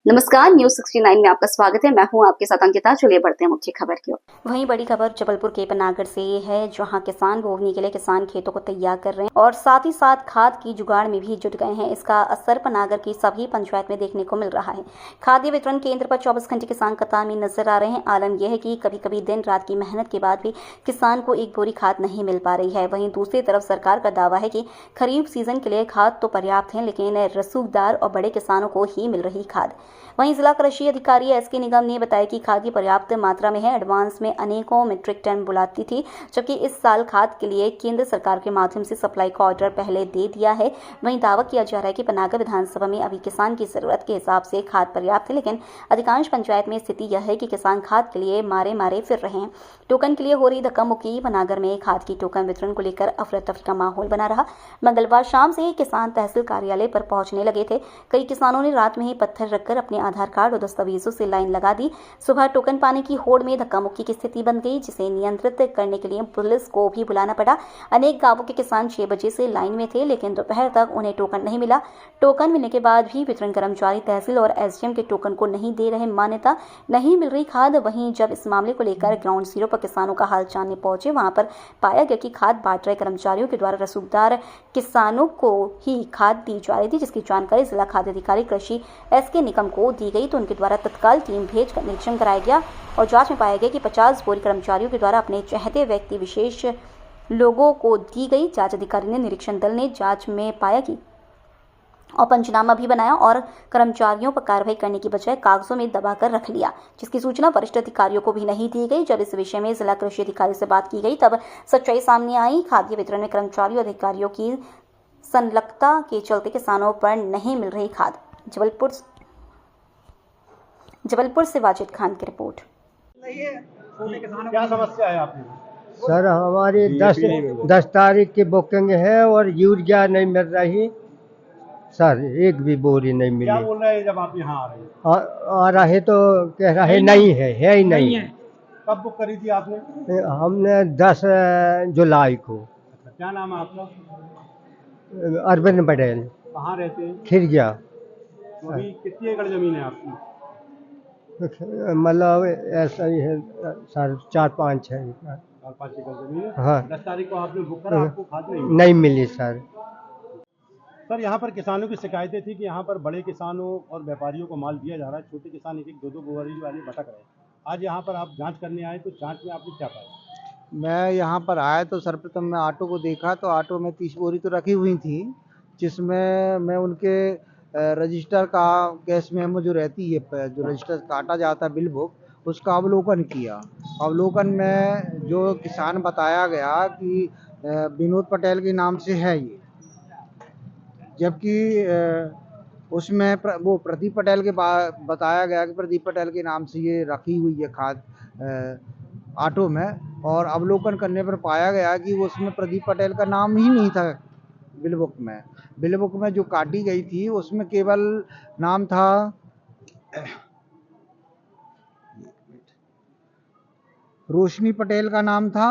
नमस्कार, न्यूज 69 में आपका स्वागत है। मैं हूं आपके साथ अंकिता। चलिए बढ़ते हैं मुख्य खबर की ओर। वहीं बड़ी खबर जबलपुर के पनागढ़ से है, जहां किसान बोवनी के लिए किसान खेतों को तैयार कर रहे हैं और साथ ही साथ खाद की जुगाड़ में भी जुट गए हैं। इसका असर पनागढ़ की सभी पंचायत में देखने को मिल रहा है। खाद्य वितरण केंद्र पर 24 घंटे किसान कतार में नजर आ रहे हैं। आलम यह है कि कभी कभी दिन रात की मेहनत के बाद भी किसान को एक बोरी खाद नहीं मिल पा रही है। वहीं दूसरी तरफ सरकार का दावा है कि खरीफ सीजन के लिए खाद तो पर्याप्त है, लेकिन रसूखदार और बड़े किसानों को ही मिल रही खाद। वहीं जिला कृषि अधिकारी एसके निगम ने बताया कि खाद की पर्याप्त मात्रा में है। एडवांस में अनेकों मीट्रिक टन बुलाती थी, जबकि इस साल खाद के लिए केंद्र सरकार के माध्यम से सप्लाई का ऑर्डर पहले दे दिया है। वहीं दावा किया जा रहा है कि पनागढ़ विधानसभा में अभी किसान की जरूरत के हिसाब से खाद पर्याप्त है, लेकिन अधिकांश पंचायत में स्थिति यह है कि किसान खाद के लिए मारे मारे फिर रहे हैं। टोकन के लिए हो रही धक्का मुक्की। पनागढ़ में खाद की टोकन वितरण को लेकर अफरा तफरी का माहौल बना रहा। मंगलवार शाम से ही किसान तहसील कार्यालय पर पहुंचने लगे थे। कई किसानों ने रात में ही पत्थर रखकर अपने आधार कार्ड और दस्तावेजों से लाइन लगा दी। सुबह टोकन पाने की होड़ में धक्का मुक्की की स्थिति बन गई, जिसे नियंत्रित करने के लिए पुलिस को भी बुलाना पड़ा। अनेक गांवों के किसान 6 बजे से लाइन में थे, लेकिन दोपहर तक उन्हें टोकन नहीं मिला। टोकन मिलने के बाद भी वितरण कर्मचारी तहसील और एसडीएम के टोकन को नहीं दे रहे। मान्यता नहीं मिल रही खाद। वहीं जब इस मामले को लेकर ग्राउंड जीरो पर किसानों का हाल जानने पहुंचे, वहां पर पाया गया कि खाद बांट रहे कर्मचारियों के द्वारा रसूखदार किसानों को ही खाद दी जा रही थी, जिसकी जानकारी जिला खाद्य अधिकारी कृषि एसके निगम को दी गई तो उनके द्वारा तत्काल टीम भेजकर निरीक्षण कराया गया और जांच में पाया गया कि 50 बोरी कर्मचारियों के द्वारा अपने चहेते व्यक्ति विशेष लोगों को दी गई। जांच अधिकारी ने निरीक्षण दल ने जांच में पाया कि और पंचनामा भी बनाया और कर्मचारियों पर कार्रवाई करने की बजाय कागजों में दबाकर रख लिया, जिसकी सूचना वरिष्ठ अधिकारियों को भी नहीं दी गई। जब इस विषय में जिला कृषि अधिकारी से बात की गई, तब सच्चाई सामने आई। खाद्य वितरण में कर्मचारियों अधिकारियों की संलग्नता के चलते किसानों पर नहीं मिल रही खाद। जबलपुर से वाजिद खान की रिपोर्ट। क्या समस्या है आपकी? सर हमारी 10 तारीख की बुकिंग है और यूरिया नहीं मिल रही सर, एक भी बोरी नहीं मिली। क्या बोल रहे हैं जब आप यहाँ आ रहे हैं? आ रहे तो कह रहे नहीं है ही नहीं है। कब बुक करी थी आपने? हमने 10 जुलाई को। अच्छा, क्या नाम है आपका? अरविंद पटेल। कहाँ रहते हैं? खिरजा। तो अभी कितनी एकड़ जमीन है आपकी? मतलब ऐसा ही है सर, 4-5 है। 4-5 एकड़ जमीन है। हाँ। 10 तारीख को आपने बुक करा, आपको खाद नहीं मिली? नहीं मिली सर। सर, यहाँ पर किसानों की शिकायतें थी कि यहाँ पर बड़े किसानों और व्यापारियों को माल दिया जा रहा है, छोटे किसान एक एक दो बोरी वाले भटक रहे हैं। आज यहाँ पर आप जांच करने आए, तो जांच में आपने क्या पाया? मैं यहाँ पर आया तो सर्वप्रथम मैं ऑटो को देखा तो ऑटो में 30 बोरी तो रखी हुई थी, जिसमें मैं उनके रजिस्टर का कैश मेमो जो रहती है, जो रजिस्टर काटा जाता है बिल बुक, उसका अवलोकन किया। अवलोकन में जो किसान बताया गया कि विनोद पटेल के नाम से है ये, जबकि उसमें वो प्रदीप पटेल के बताया गया कि प्रदीप पटेल के नाम से ये रखी हुई है खाद ऑटो में। और अवलोकन करने पर पाया गया कि उसमें प्रदीप पटेल का नाम ही नहीं था बिल बुक में। बिल बुक में जो काटी गई थी उसमें केवल नाम था रोशनी पटेल का नाम था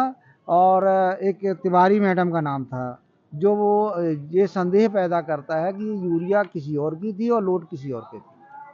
और एक तिवारी मैडम का नाम था, जो वो ये संदेह पैदा करता है कि यूरिया किसी और की थी और लोड किसी और के थी।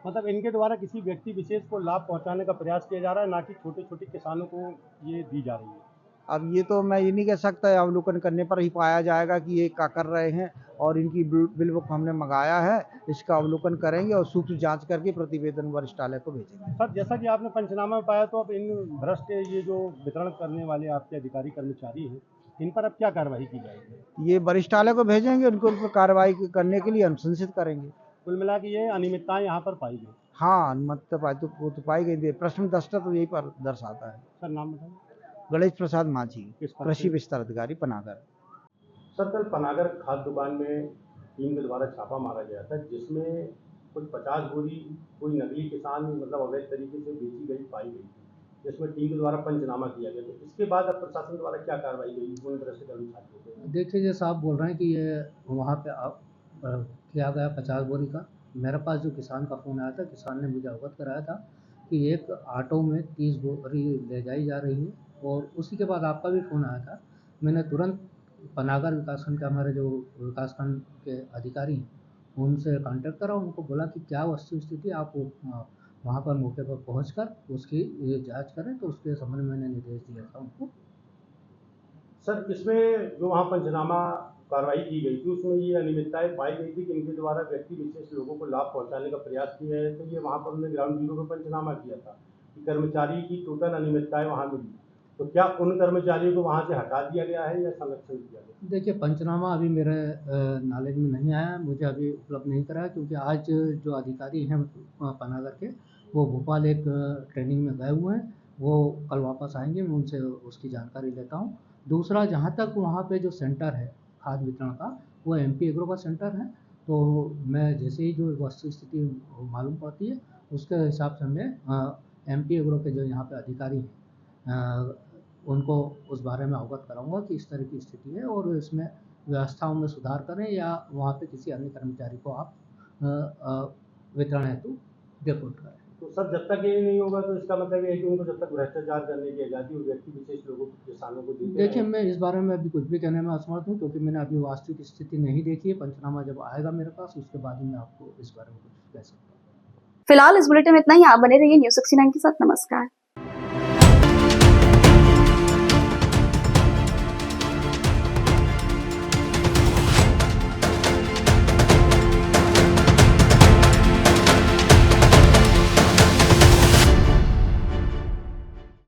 मतलब इनके द्वारा किसी व्यक्ति विशेष को लाभ पहुँचाने का प्रयास किया जा रहा है, ना कि छोटे छोटे किसानों को ये दी जा रही है। अब ये तो मैं ये नहीं कह सकता, अवलोकन करने पर ही पाया जाएगा कि ये क्या कर रहे हैं। और इनकी बिल बुक हमने मंगाया है, इसका अवलोकन करेंगे और सूक्ष्म जांच करके प्रतिवेदन वरिष्ठालय को भेजेंगे। सर, जैसा कि आपने पंचनामा में पाया, तो अब इन भ्रष्ट ये जो वितरण करने वाले आपके अधिकारी कर्मचारी हैं, इन पर अब क्या कार्रवाई की जाएगी? ये वरिष्ठालय को भेजेंगे, उनको उन पर कार्रवाई करने के लिए अनुशंसित करेंगे। कुल मिला के ये अनियमितताएं यहाँ पर पाई गई। हाँ, अनुमति तो वो तो पाई गई थी। प्रश्न दस्ता तो यही पर दर्शाता है। सर, नाम बताइए। गणेश प्रसाद माझी, किस पद कृषि पे? विस्तार अधिकारी पनागढ़। सर, कल पनागढ़ खाद दुकान में टीम के द्वारा छापा मारा गया था, जिसमें कुछ 50 बोरी कोई नकली किसान मतलब अवैध तरीके से बेची गई पाई गई थी, जिसमें टीम के द्वारा पंचनामा किया गया। तो इसके बाद अब प्रशासन द्वारा क्या कार्रवाई हुई, पूर्ण तरह से कर्मचारियों पे? देखिए, जैसा आप बोल रहे हैं कि ये वहाँ पे किया गया 50 बोरी का। मेरे पास जो किसान का फ़ोन आया था, किसान ने मुझे अवगत कराया था कि एक ऑटो में 30 बोरी ले जाई जा रही है। और उसी के बाद आपका भी फ़ोन आया था। मैंने तुरंत पनागढ़ विकासखंड के हमारे जो विकासखंड के अधिकारी हैं, उनसे कांटेक्ट करा, उनको बोला कि क्या वस्तु स्थिति, आप वहाँ पर मौके पर पहुंचकर उसकी ये जांच करें। तो उसके संबंध में मैंने निर्देश दिया था उनको। सर, इसमें जो वहाँ पंचनामा कार्रवाई की गई थी उसमें ये अनियमितताएं पाई गई थी कि इनके द्वारा व्यक्ति विशेष लोगों को लाभ पहुंचाने का प्रयास किया है। तो ये वहाँ पर उन्होंने ग्राउंड जीरो पे पंचनामा किया था कि कर्मचारी की टोटल अनियमितताएं वहाँ मिली। तो क्या उन कर्मचारियों को वहाँ से हटा दिया गया है या संरक्षण दिया गया? देखिए, पंचनामा अभी मेरे नॉलेज में नहीं आया, मुझे अभी उपलब्ध नहीं कराया, क्योंकि आज जो अधिकारी हैं पनागर के, वो भोपाल एक ट्रेनिंग में गए हुए हैं। वो कल वापस आएंगे, मैं उनसे उसकी जानकारी लेता हूँ। दूसरा, जहाँ तक वहाँ पे जो सेंटर है खाद वितरण का, वो MP एग्रो का सेंटर है। तो मैं जैसे ही जो वस्तु स्थिति मालूम पड़ती है, उसके हिसाब से मैं MP एग्रो के जो यहाँ पे अधिकारी हैं उनको उस बारे में अवगत कराऊंगा कि इस तरह की स्थिति है और इसमें व्यवस्थाओं में सुधार करें, या वहाँ पे किसी अन्य कर्मचारी को आप वितरण हेतु रिपोर्ट करें। तो सर, जब तक ये नहीं होगा तो इसका मतलब ये है कि उनको जब तक भ्रष्टाचार करने की आज़ादी और व्यक्ति विशेष लोगों को, किसानों को देते देखिए, रहें। मैं इस बारे में अभी कुछ भी कहने में असमर्थ हूँ, क्योंकि मैंने अभी वास्तविक स्थिति नहीं देखी है। पंचनामा जब आएगा मेरे पास, उसके बाद ही मैं आपको इस बारे में कुछ कह सकता हूँ। फिलहाल इस बुलेटिन में इतना ही। आप बने रहिए News 69 के साथ। नमस्कार।